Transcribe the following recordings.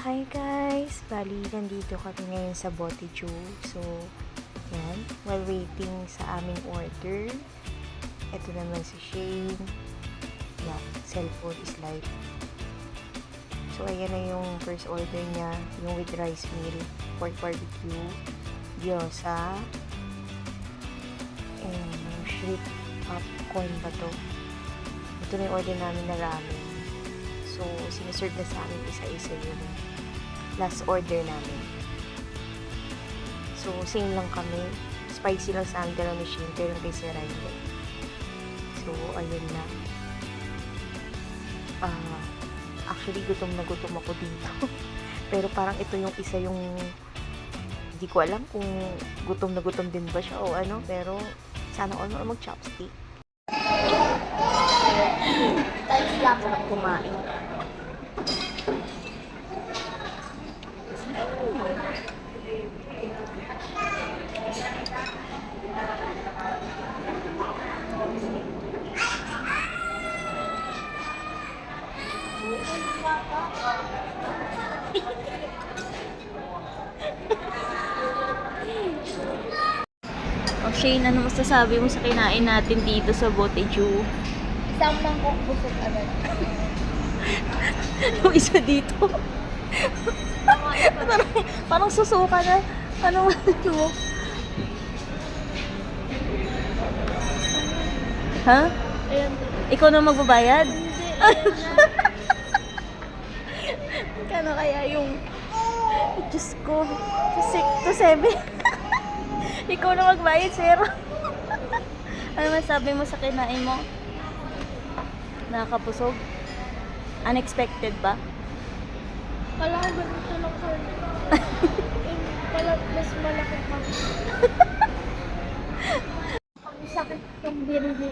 Hi guys! Bali, nandito kami ngayon sa Boteju. So, yan. While waiting sa aming order, ito naman si Shane. Yeah, cellphone is life. So, ayan na yung first order niya. Yung with rice meal, pork barbecue, gyoza, and yung shrimp popcorn ba to? Ito na yung order namin na ramen. So, siniserve na sa amin isa-isa yung last order namin. So, same lang kami. Spicy lang sa amin dalawang machine, pero kay Sir hindi. So, ayun na. Actually, gutom na gutom ako dito. Pero parang ito yung isa yung hindi ko alam kung gutom na gutom din ba siya o ano. Pero, sana all mag-chopstick. Tayo sila ako kumain. O Shane, ano masasabi mo sa kinain natin dito sa Boteju? Isang mangkok busog agad. Yung isa dito. parang susuka na. Ano mo? Ha? Ayan. Ikaw na magbabayad? Hindi, ayan na. Kano kaya yung... Diyos ko. 6 to 7. Ikaw na magbayad, sir. Ano masabi mo sa kinain mo? Nakakapusog? Unexpected ba? Kala ko ganito lang ko. Pala mas malaki pa. Ang sakit ng birili.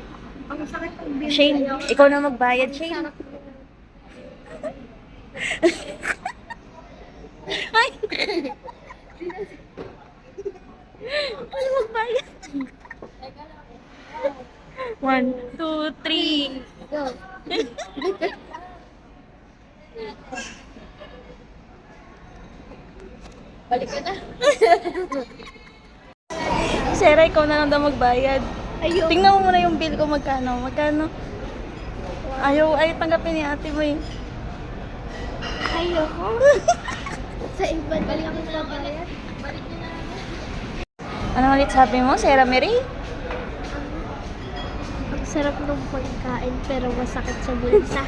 Ang sakit ng birili. Shane, ikaw na magbayad, Shane. Ay! Ano magbayad? 1, 2, 3. Go. Balik ka na. Sarah, ikaw na lang daw magbayad. Ayun. Tingnan mo muna yung bill ko magkano. Magkano? Ayaw tanggapin ni ate mo eh. Ayoko. Sa iba, balik ako na bayad. Balik na lang. Ano ulit sabi mo, Sarah Mary? Ang sarap ng pagkain pero masakit sa bulsa.